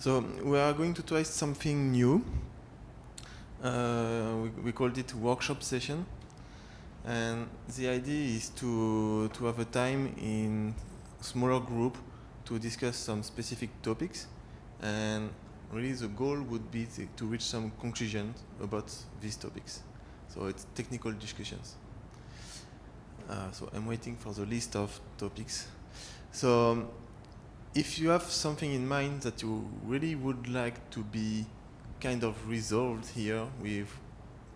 So we are going to try something new. We called it workshop session. And the idea is to have a time in smaller group to discuss some specific topics. And really the goal would be to reach some conclusions about these topics. So it's technical discussions. So I'm waiting for the list of topics. So if you have something in mind that you really would like to be kind of resolved here with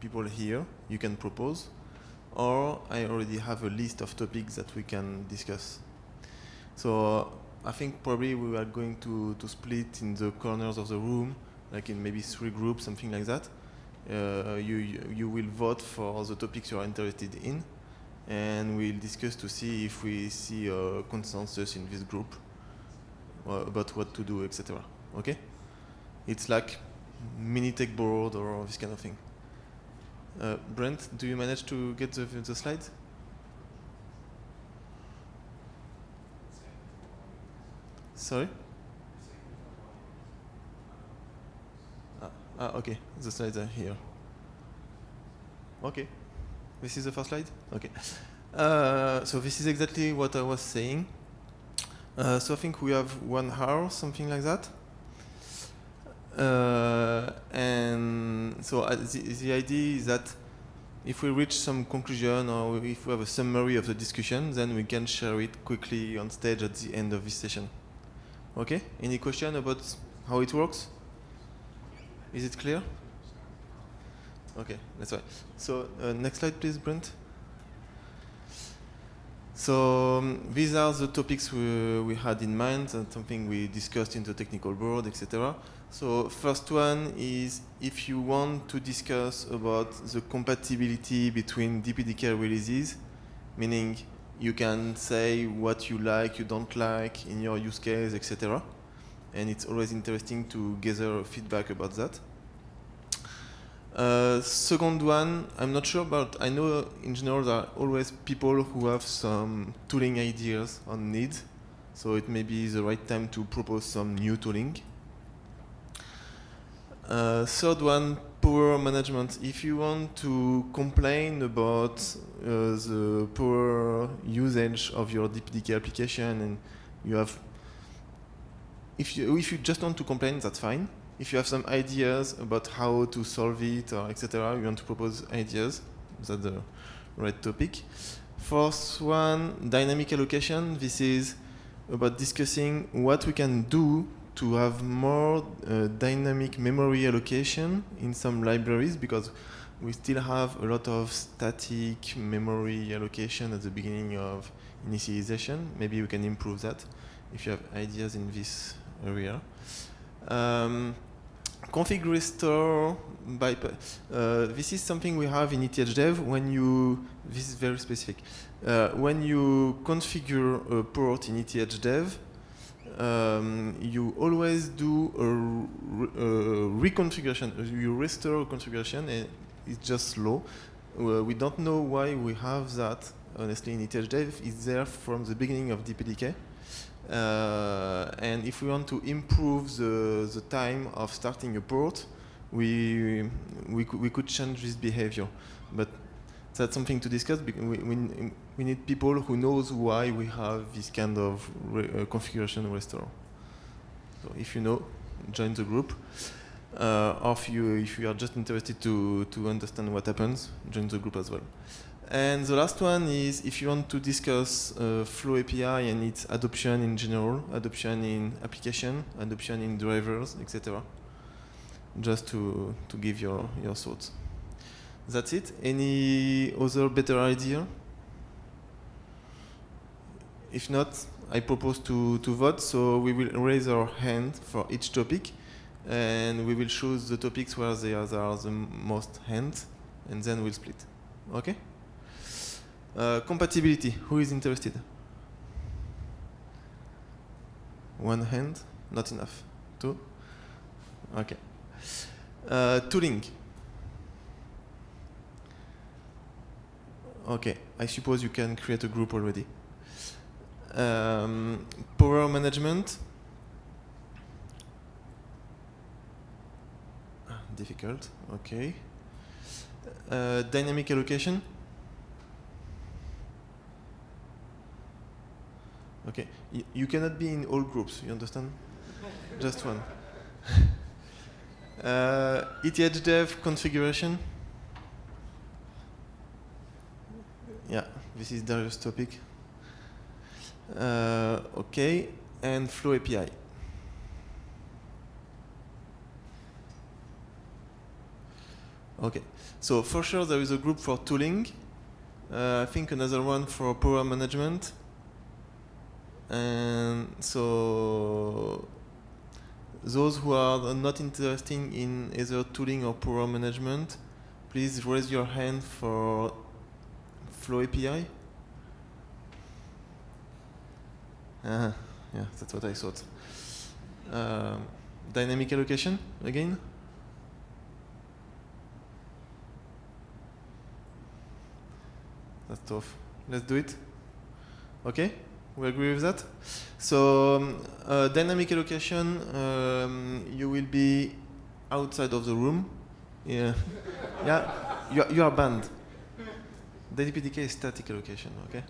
people here, you can propose. Or I already have a list of topics that we can discuss. So I think probably we are going to split in the corners of the room, like in maybe 3 groups, something like that. You will vote for the topics you are interested in, and we'll discuss to see if we see a consensus in this group about what to do, etc. Okay? It's like mini tech board or this kind of thing. Brent, do you manage to get the slides? Sorry? Okay, the slides are here. Okay, this is the first slide? Okay. So this is exactly what I was saying. So I think we have 1 hour, something like that. And so the idea is that if we reach some conclusion or if we have a summary of the discussion, then we can share it quickly on stage at the end of this session. Okay? Any question about how it works? Is it clear? Okay, that's right. So next slide, please, Brent. So these are the topics we had in mind and something we discussed in the technical board, etc. So first one is if you want to discuss about the compatibility between DPDK releases, meaning you can say what you like, you don't like in your use case, etc. And it's always interesting to gather feedback about that. Second one, I'm not sure, but I know in general there are always people who have some tooling ideas on needs. So it may be the right time to propose some new tooling. Third one, power management. If you want to complain about the power usage of your DPDK application and you have, if you just want to complain, that's fine. If you have some ideas about how to solve it or etc., you want to propose ideas, that's the right topic. Fourth one, dynamic allocation. This is about discussing what we can do to have more dynamic memory allocation in some libraries, because we still have a lot of static memory allocation at the beginning of initialization. Maybe we can improve that if you have ideas in this area. Config restore bypass. This is something we have in ethdev when you, this is very specific. When you configure a port in ethdev, you always do a reconfiguration. You restore a configuration and it's just slow. We don't know why we have that, honestly, in ethdev. It's there from the beginning of DPDK. And if we want to improve the time of starting a port, we could change this behavior. But that's something to discuss. We need people who knows why we have this kind of configuration restore. So if you know, join the group. Or if you are just interested to understand what happens, join the group as well. And the last one is if you want to discuss Flow API and its adoption in general, adoption in application, adoption in drivers, etc. Just to give your thoughts. That's it. Any other better idea? If not, I propose to vote. So we will raise our hand for each topic, and we will choose the topics where there are the most hands, and then we'll split. Okay? Compatibility. Who is interested? 1 hand? Not enough. 2? Okay. Tooling. Okay, I suppose you can create a group already. Power management. difficult. Okay. Dynamic allocation. Okay. You cannot be in all groups. You understand? Just one. ethdev configuration. Yeah, this is Darius' topic. Okay, and Flow API. Okay, so for sure there is a group for tooling. I think another one for power management. And so those who are not interested in either tooling or power management, please raise your hand for Flow API. Yeah, that's what I thought. Dynamic allocation, again? That's tough. Let's do it. Okay? We agree with that? So, dynamic allocation, you will be outside of the room. Yeah, yeah, you are banned. DPDK is static allocation, okay?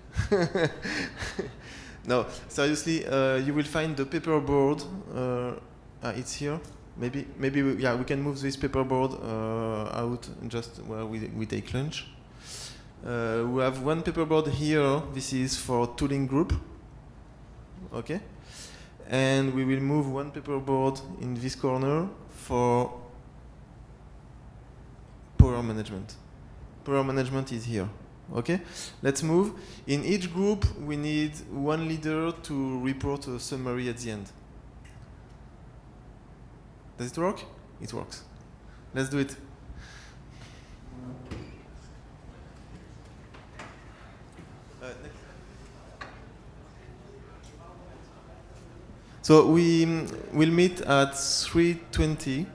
No, seriously, you will find the paperboard. It's here. Maybe we can move this paperboard out just where we take lunch. We have one paperboard here. This is for tooling group. Okay, and we will move one paperboard in this corner for power management. Power management is here. Okay, let's move. In each group, we need one leader to report a summary at the end. Does it work? It works. Let's do it. So we will meet at 3:20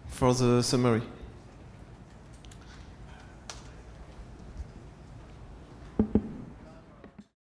for the summary.